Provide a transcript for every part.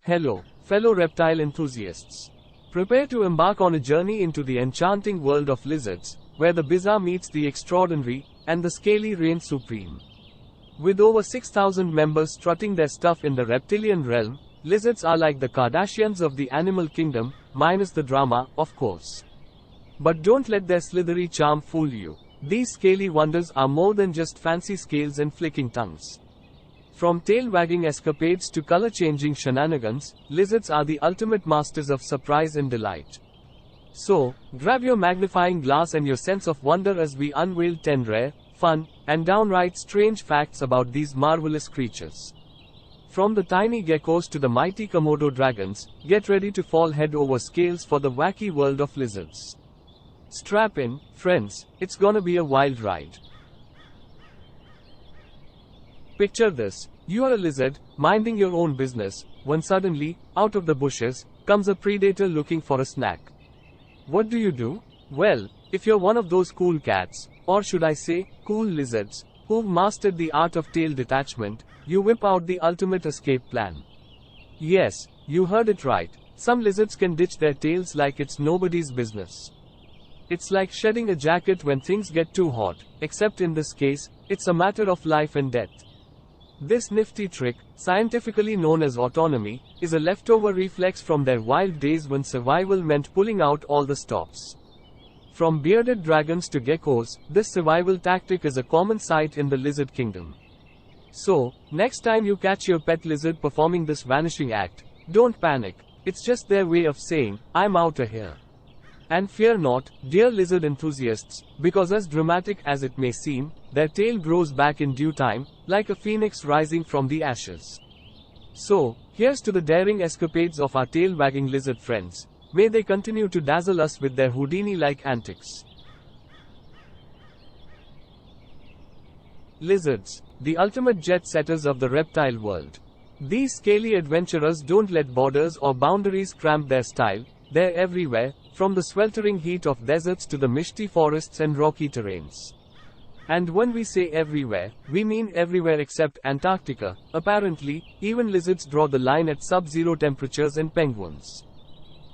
Hello, fellow reptile enthusiasts. Prepare to embark on a journey into the enchanting world of lizards, where the bizarre meets the extraordinary, and the scaly reigns supreme. With over 6,000 members strutting their stuff in the reptilian realm, lizards are like the Kardashians of the animal kingdom, minus the drama, of course. But don't let their slithery charm fool you. These scaly wonders are more than just fancy scales and flicking tongues. From tail-wagging escapades to color-changing shenanigans, lizards are the ultimate masters of surprise and delight. So, grab your magnifying glass and your sense of wonder as we unveil 10 rare, fun, and downright strange facts about these marvelous creatures. From the tiny geckos to the mighty Komodo dragons, get ready to fall head over scales for the wacky world of lizards. Strap in, friends, it's gonna be a wild ride. Picture this, you are a lizard, minding your own business, when suddenly, out of the bushes, comes a predator looking for a snack. What do? Well, if you're one of those cool cats, or should I say, cool lizards, who've mastered the art of tail detachment, you whip out the ultimate escape plan. Yes, you heard it right, some lizards can ditch their tails like it's nobody's business. It's like shedding a jacket when things get too hot, except in this case, it's a matter of life and death. This nifty trick, scientifically known as autotomy, is a leftover reflex from their wild days when survival meant pulling out all the stops. From bearded dragons to geckos, this survival tactic is a common sight in the lizard kingdom. So, next time you catch your pet lizard performing this vanishing act, don't panic, it's just their way of saying, I'm outta here. And fear not, dear lizard enthusiasts, because as dramatic as it may seem, their tail grows back in due time, like a phoenix rising from the ashes. So, here's to the daring escapades of our tail-wagging lizard friends. May they continue to dazzle us with their Houdini-like antics. Lizards, the ultimate jet-setters of the reptile world. These scaly adventurers don't let borders or boundaries cramp their style, they're everywhere, from the sweltering heat of deserts to the misty forests and rocky terrains. And when we say everywhere, we mean everywhere except Antarctica. Apparently, even lizards draw the line at sub-zero temperatures and penguins.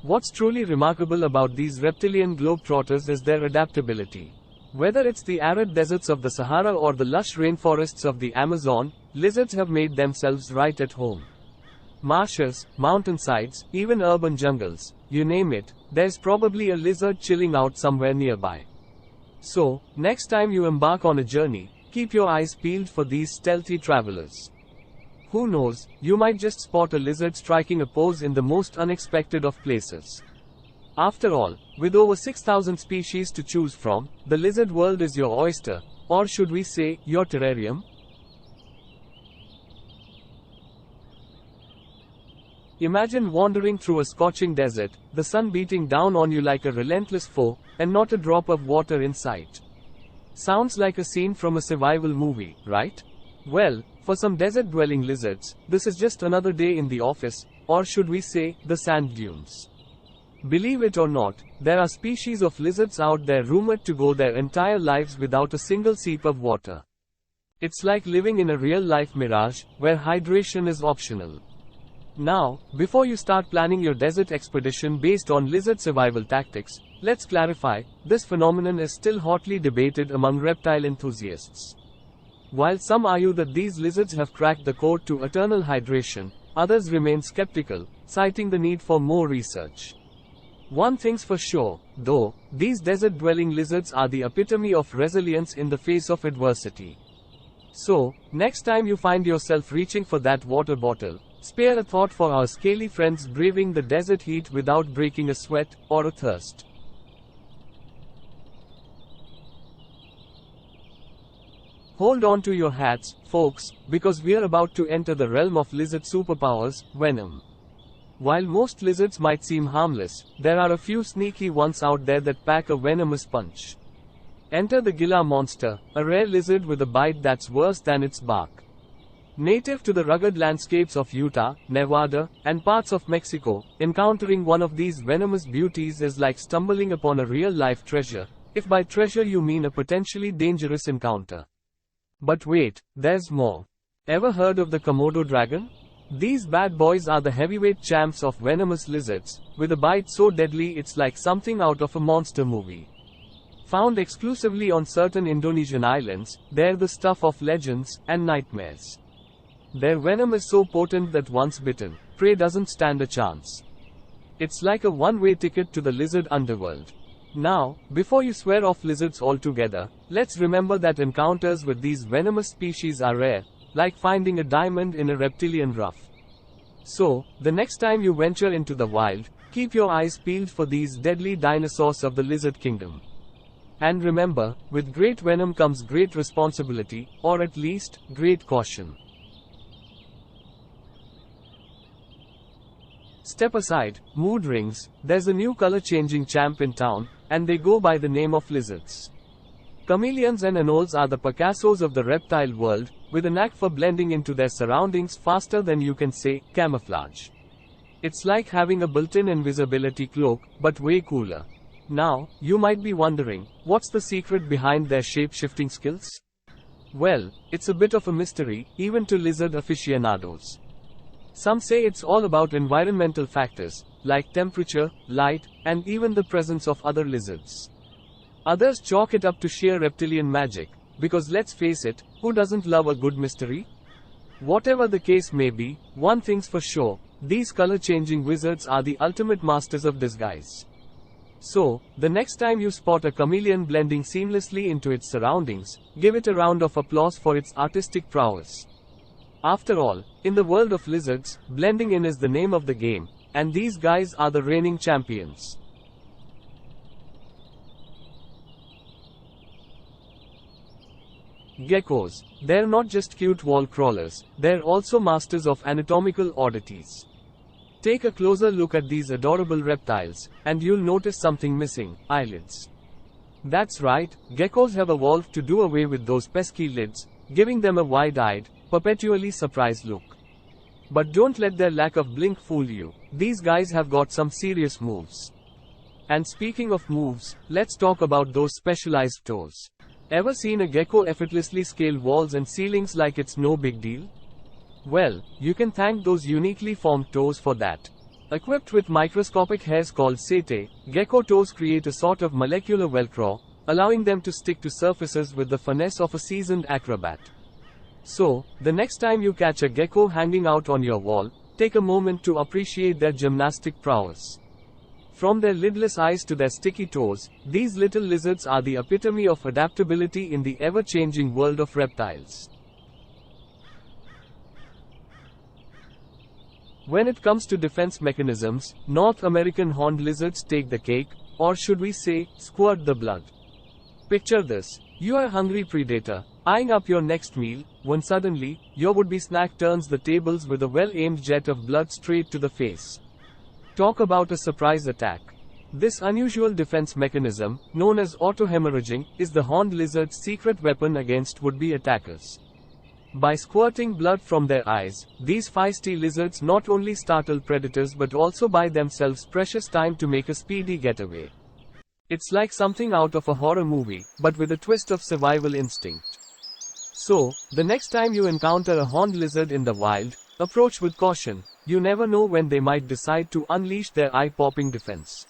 What's truly remarkable about these reptilian globetrotters is their adaptability. Whether it's the arid deserts of the Sahara or the lush rainforests of the Amazon, lizards have made themselves right at home. Marshes, mountainsides, even urban jungles, you name it, there's probably a lizard chilling out somewhere nearby. So, next time you embark on a journey, keep your eyes peeled for these stealthy travelers. Who knows, you might just spot a lizard striking a pose in the most unexpected of places. After all, with over 6,000 species to choose from, the lizard world is your oyster, or should we say, your terrarium? Imagine wandering through a scorching desert, the sun beating down on you like a relentless foe, and not a drop of water in sight. Sounds like a scene from a survival movie, right? Well, for some desert-dwelling lizards, this is just another day in the office, or should we say, the sand dunes. Believe it or not, there are species of lizards out there rumored to go their entire lives without a single sip of water. It's like living in a real-life mirage, where hydration is optional. Now, before you start planning your desert expedition based on lizard survival tactics, let's clarify, this phenomenon is still hotly debated among reptile enthusiasts. While some argue that these lizards have cracked the code to eternal hydration, others remain skeptical, citing the need for more research. One thing's for sure, though, these desert-dwelling lizards are the epitome of resilience in the face of adversity. So, next time you find yourself reaching for that water bottle, spare a thought for our scaly friends braving the desert heat without breaking a sweat or a thirst. Hold on to your hats, folks, because we're about to enter the realm of lizard superpowers, venom. While most lizards might seem harmless, there are a few sneaky ones out there that pack a venomous punch. Enter the Gila monster, a rare lizard with a bite that's worse than its bark. Native to the rugged landscapes of Utah, Nevada, and parts of Mexico, encountering one of these venomous beauties is like stumbling upon a real-life treasure, if by treasure you mean a potentially dangerous encounter. But wait, there's more. Ever heard of the Komodo dragon? These bad boys are the heavyweight champs of venomous lizards, with a bite so deadly it's like something out of a monster movie. Found exclusively on certain Indonesian islands, they're the stuff of legends and nightmares. Their venom is so potent that once bitten, prey doesn't stand a chance. It's like a one-way ticket to the lizard underworld. Now, before you swear off lizards altogether, let's remember that encounters with these venomous species are rare, like finding a diamond in a reptilian rough. So, the next time you venture into the wild, keep your eyes peeled for these deadly dinosaurs of the lizard kingdom. And remember, with great venom comes great responsibility, or at least, great caution. Step aside, mood rings, there's a new color-changing champ in town, and they go by the name of lizards. Chameleons and anoles are the Picassos of the reptile world, with a knack for blending into their surroundings faster than you can say, camouflage. It's like having a built-in invisibility cloak, but way cooler. Now, you might be wondering, what's the secret behind their shape-shifting skills? Well, it's a bit of a mystery, even to lizard aficionados. Some say it's all about environmental factors, like temperature, light, and even the presence of other lizards. Others chalk it up to sheer reptilian magic, because let's face it, who doesn't love a good mystery? Whatever the case may be, one thing's for sure, these color-changing wizards are the ultimate masters of disguise. So, the next time you spot a chameleon blending seamlessly into its surroundings, give it a round of applause for its artistic prowess. After all, in the world of lizards, blending in is the name of the game, and these guys are the reigning champions. Geckos. They're not just cute wall crawlers, they're also masters of anatomical oddities. Take a closer look at these adorable reptiles, and you'll notice something missing: eyelids. That's right, geckos have evolved to do away with those pesky lids, giving them a wide-eyed, perpetually surprised look. But don't let their lack of blink fool you, these guys have got some serious moves. And speaking of moves, let's talk about those specialized toes. Ever seen a gecko effortlessly scale walls and ceilings like it's no big deal? Well, you can thank those uniquely formed toes for that. Equipped with microscopic hairs called setae, gecko toes create a sort of molecular velcro, allowing them to stick to surfaces with the finesse of a seasoned acrobat. So, the next time you catch a gecko hanging out on your wall, take a moment to appreciate their gymnastic prowess. From their lidless eyes to their sticky toes, these little lizards are the epitome of adaptability in the ever-changing world of reptiles. When it comes to defense mechanisms, North American horned lizards take the cake, or should we say, squirt the blood. Picture this. You are a hungry predator, eyeing up your next meal, when suddenly, your would-be snack turns the tables with a well-aimed jet of blood straight to the face. Talk about a surprise attack. This unusual defense mechanism, known as autohemorrhaging, is the horned lizard's secret weapon against would-be attackers. By squirting blood from their eyes, these feisty lizards not only startle predators but also buy themselves precious time to make a speedy getaway. It's like something out of a horror movie, but with a twist of survival instinct. So, the next time you encounter a horned lizard in the wild, approach with caution. You never know when they might decide to unleash their eye-popping defense.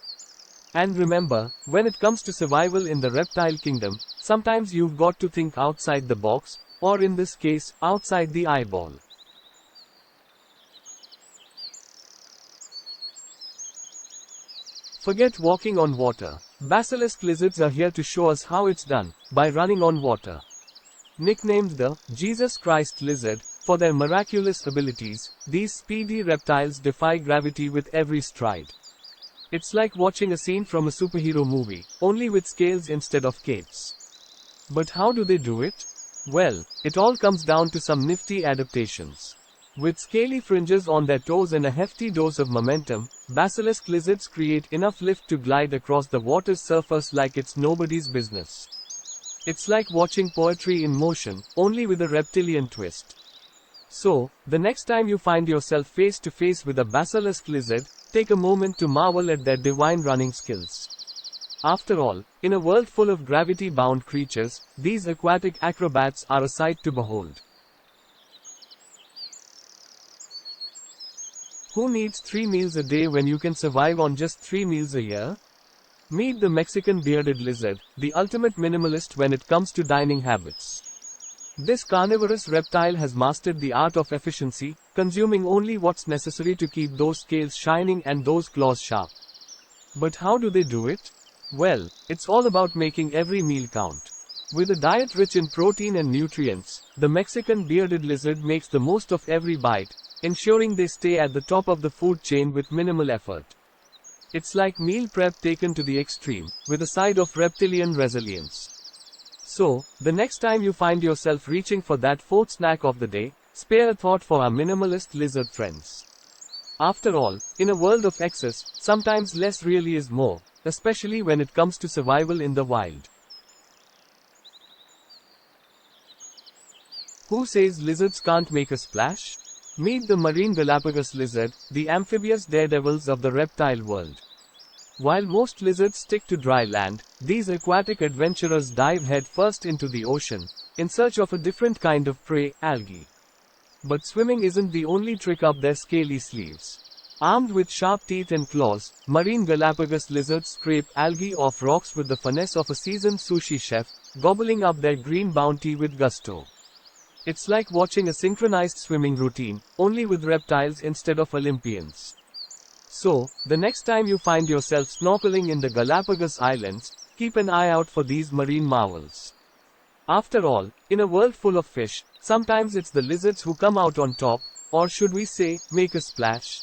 And remember, when it comes to survival in the reptile kingdom, sometimes you've got to think outside the box, or in this case, outside the eyeball. Forget walking on water. Basilisk lizards are here to show us how it's done, by running on water. Nicknamed the Jesus Christ lizard, for their miraculous abilities, these speedy reptiles defy gravity with every stride. It's like watching a scene from a superhero movie, only with scales instead of capes. But how do they do it? Well, it all comes down to some nifty adaptations. With scaly fringes on their toes and a hefty dose of momentum, basilisk lizards create enough lift to glide across the water's surface like it's nobody's business. It's like watching poetry in motion, only with a reptilian twist. So, the next time you find yourself face to face with a basilisk lizard, take a moment to marvel at their divine running skills. After all, in a world full of gravity-bound creatures, these aquatic acrobats are a sight to behold. Who needs 3 meals a day when you can survive on just 3 meals a year? Meet the Mexican bearded lizard, the ultimate minimalist when it comes to dining habits. This carnivorous reptile has mastered the art of efficiency, consuming only what's necessary to keep those scales shining and those claws sharp. But how do they do it? Well, it's all about making every meal count. With a diet rich in protein and nutrients, the Mexican bearded lizard makes the most of every bite, ensuring they stay at the top of the food chain with minimal effort. It's like meal prep taken to the extreme, with a side of reptilian resilience. So, the next time you find yourself reaching for that fourth snack of the day, spare a thought for our minimalist lizard friends. After all, in a world of excess, sometimes less really is more, especially when it comes to survival in the wild. Who says lizards can't make a splash? Meet the marine Galapagos lizard, the amphibious daredevils of the reptile world. While most lizards stick to dry land, these aquatic adventurers dive headfirst into the ocean, in search of a different kind of prey, algae. But swimming isn't the only trick up their scaly sleeves. Armed with sharp teeth and claws, marine Galapagos lizards scrape algae off rocks with the finesse of a seasoned sushi chef, gobbling up their green bounty with gusto. It's like watching a synchronized swimming routine, only with reptiles instead of Olympians. So, the next time you find yourself snorkeling in the Galapagos Islands, keep an eye out for these marine marvels. After all, in a world full of fish, sometimes it's the lizards who come out on top, or should we say, make a splash.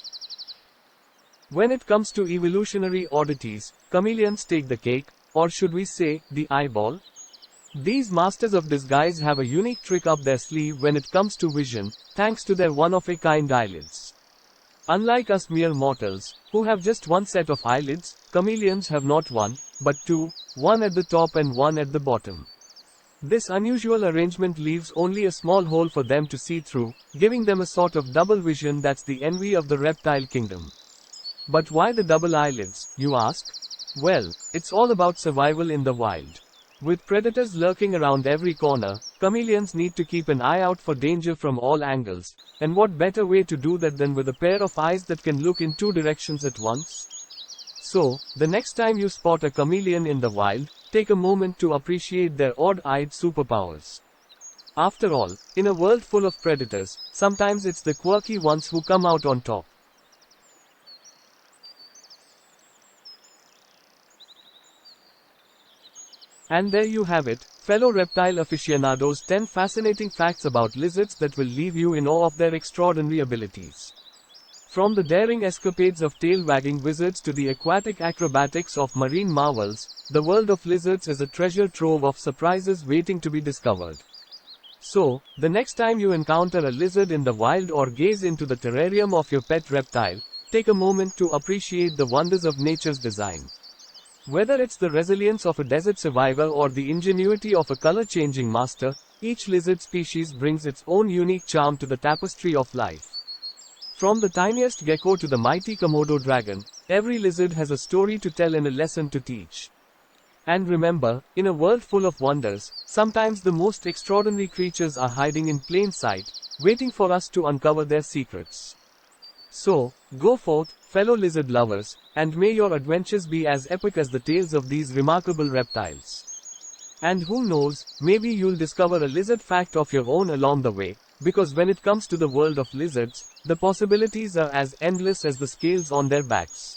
When it comes to evolutionary oddities, chameleons take the cake, or should we say, the eyeball? These masters of disguise have a unique trick up their sleeve when it comes to vision, thanks to their one-of-a-kind eyelids. Unlike us mere mortals, who have just one set of eyelids, chameleons have not one, but two, one at the top and one at the bottom. This unusual arrangement leaves only a small hole for them to see through, giving them a sort of double vision that's the envy of the reptile kingdom. But why the double eyelids, you ask? Well, it's all about survival in the wild. With predators lurking around every corner, chameleons need to keep an eye out for danger from all angles, and what better way to do that than with a pair of eyes that can look in 2 directions at once? So, the next time you spot a chameleon in the wild, take a moment to appreciate their odd-eyed superpowers. After all, in a world full of predators, sometimes it's the quirky ones who come out on top. And there you have it, fellow reptile aficionados, 10 fascinating facts about lizards that will leave you in awe of their extraordinary abilities. From the daring escapades of tail-wagging wizards to the aquatic acrobatics of marine marvels, the world of lizards is a treasure trove of surprises waiting to be discovered. So, the next time you encounter a lizard in the wild or gaze into the terrarium of your pet reptile, take a moment to appreciate the wonders of nature's design. Whether it's the resilience of a desert survivor or the ingenuity of a color-changing master, each lizard species brings its own unique charm to the tapestry of life. From the tiniest gecko to the mighty Komodo dragon, every lizard has a story to tell and a lesson to teach. And remember, in a world full of wonders, sometimes the most extraordinary creatures are hiding in plain sight, waiting for us to uncover their secrets. So, go forth, fellow lizard lovers, and may your adventures be as epic as the tales of these remarkable reptiles. And who knows, maybe you'll discover a lizard fact of your own along the way, because when it comes to the world of lizards, the possibilities are as endless as the scales on their backs.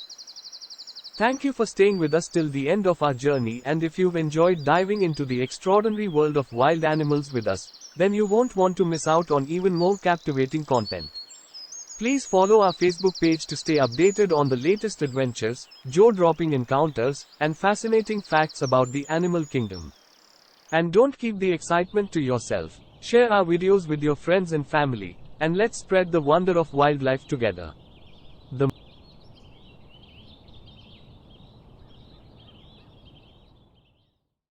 Thank you for staying with us till the end of our journey, and if you've enjoyed diving into the extraordinary world of wild animals with us, then you won't want to miss out on even more captivating content. Please follow our Facebook page to stay updated on the latest adventures, jaw-dropping encounters, and fascinating facts about the animal kingdom. And don't keep the excitement to yourself. Share our videos with your friends and family, and let's spread the wonder of wildlife together.